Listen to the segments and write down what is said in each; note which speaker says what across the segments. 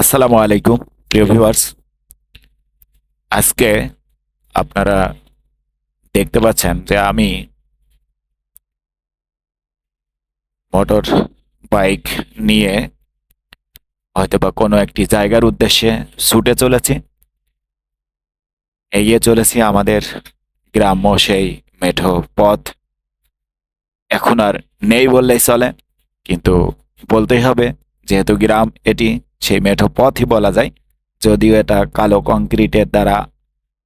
Speaker 1: আসসালামু আলাইকুম প্রিয় ভিউয়ার্স। আজকে আপনারা দেখতে পাচ্ছেন যে আমি মোটর বাইক নিয়ে হয়তোবা কোনো একটি জায়গার উদ্দেশ্যে ছুটে চলেছি, এগিয়ে চলেছি আমাদের গ্রাম্য সেই মেঠো পথ। এখন আর নেই বললেই চলে, কিন্তু বলতেই হবে, যেহেতু গ্রাম এটি, সেই মেঠো পথই বলা যায়। যদিও এটা কালো কংক্রিটের দ্বারা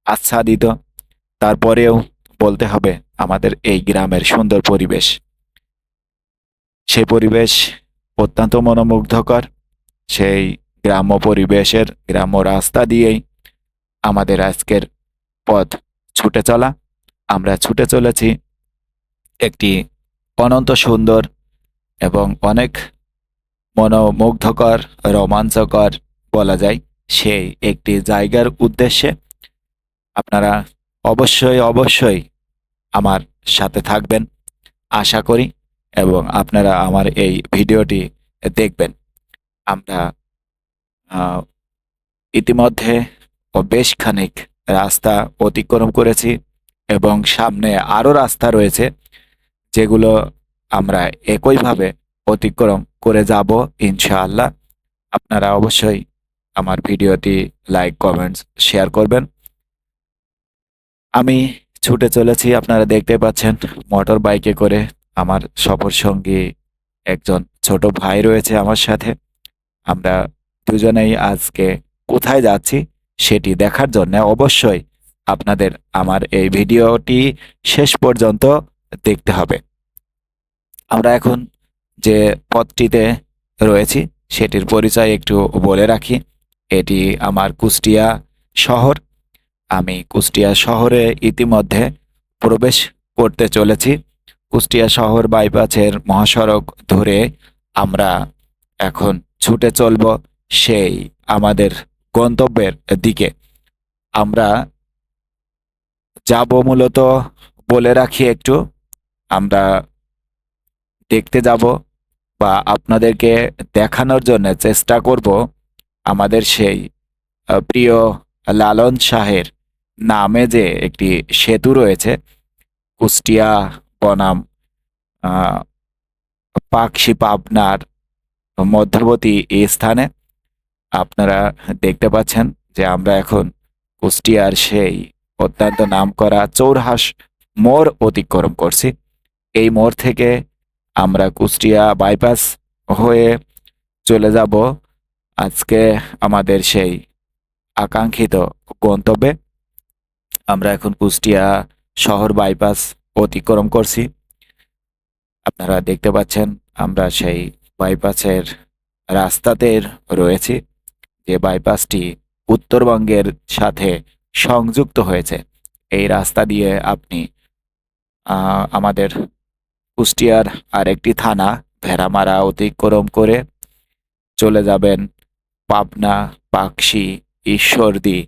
Speaker 1: আচ্ছাদিত, তারপরেও বলতে হবে আমাদের এই গ্রামের সুন্দর পরিবেশ। সেই পরিবেশ অত্যন্ত মনোমুগ্ধকর। সেই গ্রাম্য পরিবেশের গ্রাম্য রাস্তা দিয়েই আমাদের আজকের পথ ছুটে চলা। আমরা ছুটে চলেছি একটি অনন্ত সুন্দর এবং অনেক মনোমুগ্ধকর, রোমাঞ্চকর বলা যায় সেই একটি জায়গার উদ্দেশ্যে। আপনারা অবশ্যই অবশ্যই আমার সাথে থাকবেন আশা করি, এবং আপনারা আমার এই ভিডিওটি দেখবেন। আমরা আহ, ইতিমধ্যে বেশ খানিক রাস্তা অতিক্রম করেছি এবং সামনে আরো রাস্তা রয়েছে, যেগুলো আমরা একইভাবে অতিক্রম করে যাব ইনশাআল্লাহ। আপনারা অবশ্যই আমার ভিডিওটি লাইক, কমেন্টস, শেয়ার করবেন। আমি ছুটে চলেছি, আপনারা দেখতে পাচ্ছেন মোটর বাইকে করে। আমার সফর সঙ্গী একজন ছোট ভাই রয়েছে আমার সাথে। আমরা দুজনেই আজকে কোথায় যাচ্ছি সেটি দেখার জন্য অবশ্যই আপনাদের আমার এই ভিডিওটি শেষ পর্যন্ত দেখতে হবে। আমরা এখন যে পথটিতে রয়েছি সেটির পরিচয় একটু বলে রাখি। এটি আমার কুষ্টিয়া শহর। আমি কুষ্টিয়া শহরে ইতিমধ্যে প্রবেশ করতে চলেছি। কুষ্টিয়া শহর বাইপাসের মহাসড়ক ধরে আমরা এখন ছুটে চলব সেই আমাদের গন্তব্যের দিকে। আমরা যাব মূলত, বলে রাখি একটু, আমরা দেখতে যাব বা আপনাদেরকে দেখানোর জন্য চেষ্টা করব আমাদের সেই প্রিয় লালন শাহের নামে যে একটি সেতু রয়েছে কুষ্টিয়া বনাম আহ, পাকশি পাবনার মধ্যবর্তী এই স্থানে। আপনারা দেখতে পাচ্ছেন যে আমরা এখন কুষ্টিয়ার সেই অত্যন্ত নামকরা চৌরহাস মোড় অতিক্রম করছি। এই মোড় থেকে আমরা কুষ্টিয়া বাইপাস হয়ে চলে যাব আজকে আমাদের সেই আকাঙ্ক্ষিত গন্তব্যে। আমরা এখন কুষ্টিয়া শহর বাইপাস অতিক্রম করছি। আপনারা দেখতে পাচ্ছেন আমরা সেই বাইপাসের রাস্তাতে রয়েছি, যে বাইপাসটি উত্তরবঙ্গের সাথে সংযুক্ত হয়েছে। এই রাস্তা দিয়ে আপনি আমাদের কুষ্টিয়ার আরেকটি থানা ভেড়ামারা অতিক্রম করে চলে যাবেন পাবনা, পাকশি, ঈশ্বরদী,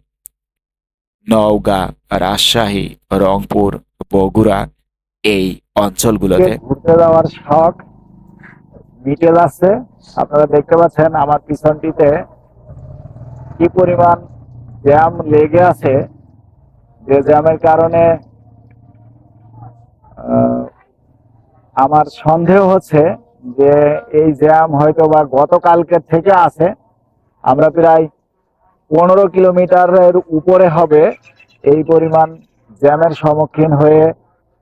Speaker 1: নওগাঁ, রাজশাহী, রংপুর, বগুড়া এই অঞ্চলগুলোতে।
Speaker 2: ঘুরতে যাওয়ার শখ মিটে যাচ্ছে। আপনারা দেখতে পাচ্ছেন আমার পিছনটিতে কি পরিমাণ জ্যাম লেগে আছে। যে জ্যামের কারণে আহ, আমার সন্দেহ হচ্ছে যে এই জ্যাম হয়তো বা গতকালকের থেকে আছে। আমরা প্রায় 15 কিলোমিটারের উপরে হবে এই পরিমাণ জ্যামের সম্মুখীন হয়ে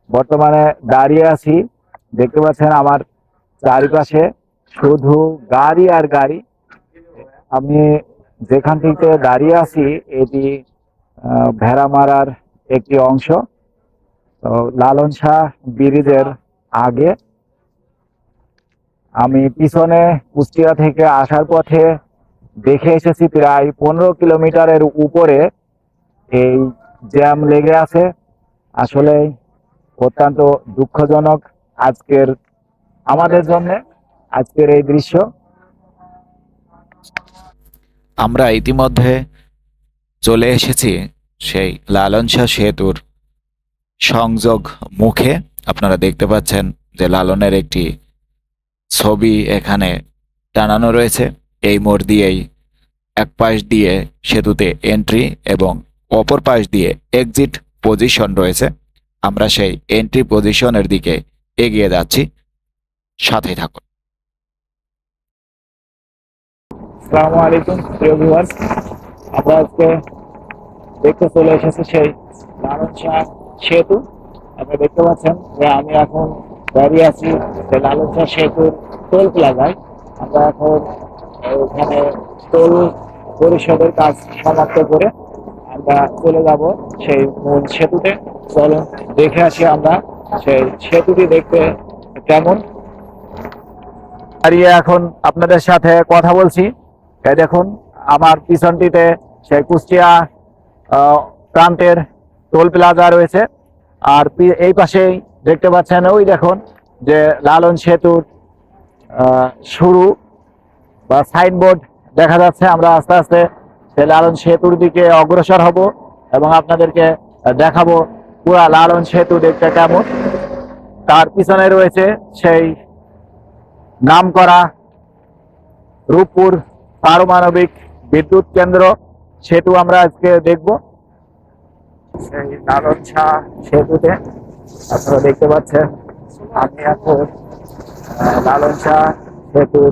Speaker 2: বর্তমানে দাঁড়িয়ে আছি। দেখতে পাচ্ছেন আমার চারিপাশে শুধু গাড়ি আর গাড়ি। আমি যেখানটিতে দাঁড়িয়ে আছি এটি ভেড়ামারার একটি অংশ। তো লালন শাহ ব্রিজের আগে। আমি পিছনে কুষ্টিয়া থেকে আসার পথে দেখে এসেছি প্রায় 15 কিলোমিটারের উপরে এই জ্যাম লেগে আছে। আসলে অত্যন্ত দুঃখজনক আজকের আমাদের জন্য আজকের এই দৃশ্য।
Speaker 1: আমরা ইতিমধ্যে চলে এসেছি সেই লালন শাহ সেতুর সংযোগ মুখে। আপনারা দেখতে পাচ্ছেন যে লালনের একটি ছবি এখানে টানানো রয়েছে। এই মোড় দিয়েই এক পাশ দিয়ে সেতুতে এন্ট্রি এবং অপর পাশ দিয়ে এক্সিট পজিশন রয়েছে। আমরা সেই এন্ট্রি পজিশনের দিকে এগিয়ে যাচ্ছি, সাথেই থাকুন।
Speaker 2: আসসালামু আলাইকুম প্রিয় ভিউয়ার্স, আমরা আজকে দেখতে চলে এসেছি সেই লালন শাহ সেতু। আপনি দেখতে পাচ্ছেন যে আমি এখন দাঁড়িয়ে আছি সেই লালন শাহ সেতুর টোল প্লাজায়। আমরা এখন ওখানে টোল পরিশোধের কাজ সমাপ্ত করে আমরা চলে যাব সেই মূল সেতুতে। চলুন দেখে আসি আমরা সেই সেতুটি দেখতে কেমন। দাঁড়িয়ে এখন আপনাদের সাথে কথা বলছি। এই দেখুন আমার পিছনটিতে সেই কুষ্টিয়া প্রান্তের টোল প্লাজা রয়েছে, আর এই পাশেই দেখতে পাচ্ছেন ওই দেখুন যে লালন সেতুর শুরু বা সাইনবোর্ড দেখা যাচ্ছে। আমরা আস্তে আস্তে সেই লালন সেতুর দিকে অগ্রসর হব এবং আপনাদেরকে দেখাবো পুরা লালন সেতু দেখতে কেমন। তার পিছনে রয়েছে সেই নামকরা রূপপুর পারমাণবিক বিদ্যুৎ কেন্দ্র সেতু আমরা আজকে দেখব। সেই লালন শাহ সেতুতে আপনারা দেখতে পাচ্ছেন আমি এখন লালন শাহ সেতুর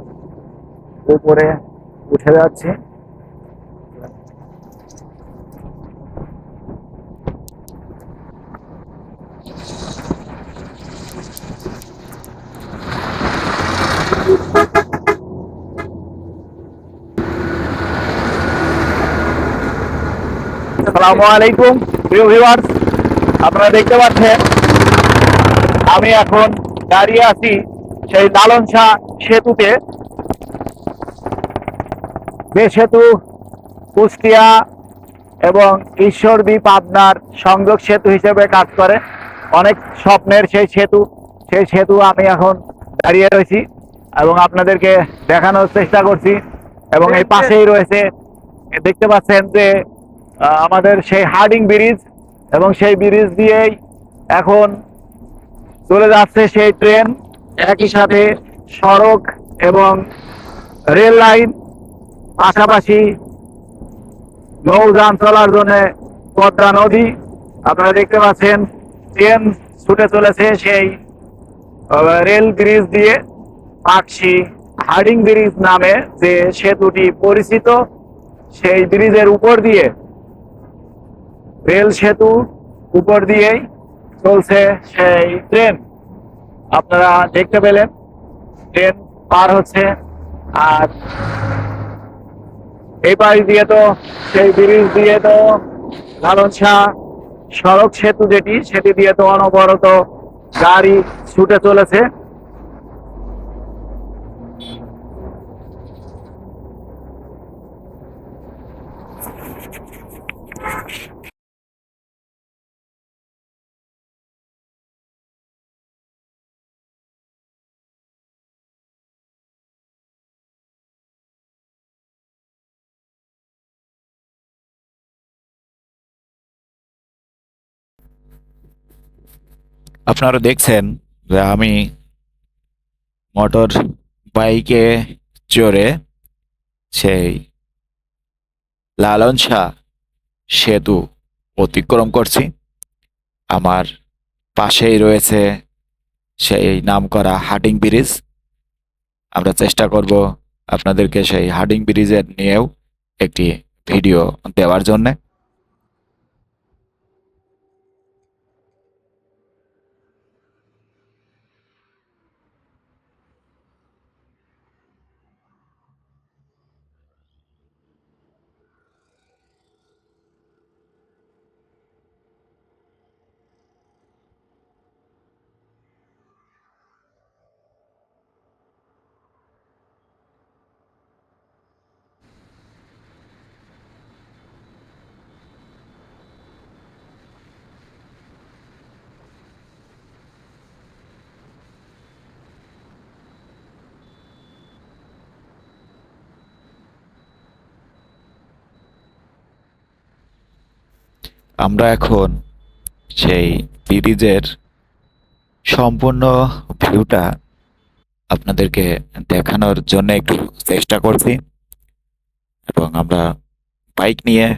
Speaker 2: উপরে উঠে যাচ্ছি। আসসালামু আলাইকুম প্রিয় ভিউয়ার্স, আপনারা দেখতে পাচ্ছেন আমি এখন দাঁড়িয়ে আছি সেই লালন শাহ সেতুতে, যে সেতু কুষ্টিয়া এবং ঈশ্বরদী পাবনার সংযোগ সেতু হিসেবে কাজ করে। অনেক স্বপ্নের সেই সেতু আমি এখন দাঁড়িয়ে রয়েছি এবং আপনাদেরকে দেখানোর চেষ্টা করছি। এবং এই পাশেই রয়েছে, দেখতে পাচ্ছেন যে আমাদের সেই হার্ডিং ব্রিজ, এবং সেই ব্রিজ দিয়েই এখন চলে যাচ্ছে সেই ট্রেন। একই সাথে সড়ক এবং রেল লাইন, পাশাপাশি নৌযান চলার জন্য পদ্মা নদী। আপনারা দেখতে পাচ্ছেন ট্রেন ছুটে চলেছে সেই রেল ব্রিজ দিয়ে। পাকশি হার্ডিং ব্রিজ নামে যে সেতুটি পরিচিত, সেই ব্রিজের উপর দিয়ে, রেল সেতু উপর দিয়েই চলছে সেই ট্রেন। আপনারা দেখতে পেলেন ট্রেন পার হচ্ছে, আর এই পাশ দিয়ে তো সেই ব্রিজ দিয়ে তো লালন শাহ সড়ক সেতু যেটি, সেটি দিয়ে তো অনবরত গাড়ি ছুটে চলেছে।
Speaker 1: আপনারা দেখছেন যে আমি মোটর বাইকে চড়ে সেই লালন শাহ সেতু অতিক্রম করছি। আমার পাশেই রয়েছে সেই নামকরা হার্ডিং ব্রিজ। আমরা চেষ্টা করব আপনাদেরকে সেই হার্ডিং ব্রিজের নিয়েও একটি ভিডিও দেওয়ার জন্য। আমরা এখন সেই ব্রিজের সম্পূর্ণ ভিউটা আপনাদেরকে দেখানোর জন্য একটু চেষ্টা করছি। এবং আমরা বাইক নিয়ে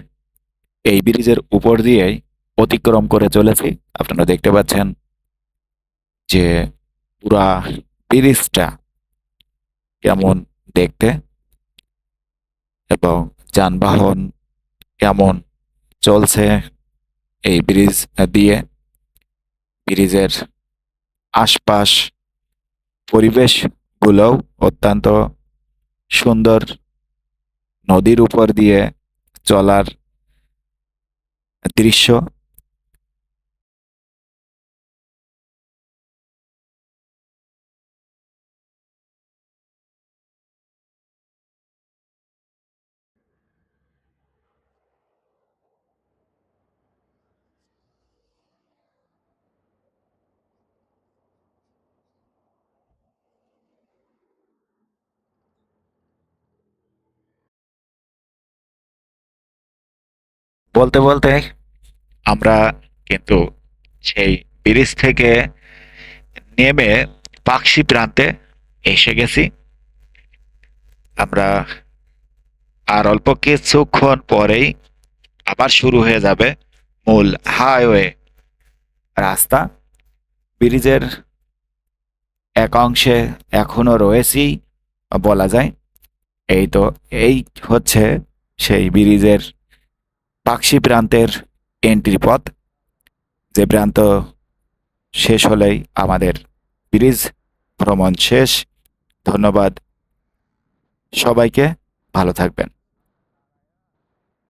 Speaker 1: এই ব্রিজের উপর দিয়েই অতিক্রম করে চলেছি। আপনারা দেখতে পাচ্ছেন যে পুরা ব্রিজটা কেমন দেখতে এবং যানবাহন কেমন চলছে এই ব্রিজ দিয়ে। ব্রিজের আশপাশ পরিবেশগুলোও অত্যন্ত সুন্দর। নদীর উপর দিয়ে চলার দৃশ্য। বলতে বলতে আমরা কিন্তু সেই ব্রিজ থেকে নেমে পাকশি প্রান্তে এসে গেছি। আমরা আর অল্প কিছুক্ষণ পরেই আবার শুরু হয়ে যাবে মূল হাইওয়ে রাস্তা। ব্রিজের এক অংশে এখনো রয়েছি বলা যায়। এই তো, এই হচ্ছে সেই ব্রিজের পাকশি প্রান্তের এন্ট্রি পথ। যে প্রান্ত শেষ হলেই আমাদের ব্রিজ ভ্রমণ শেষ। ধন্যবাদ সবাইকে, ভালো থাকবেন।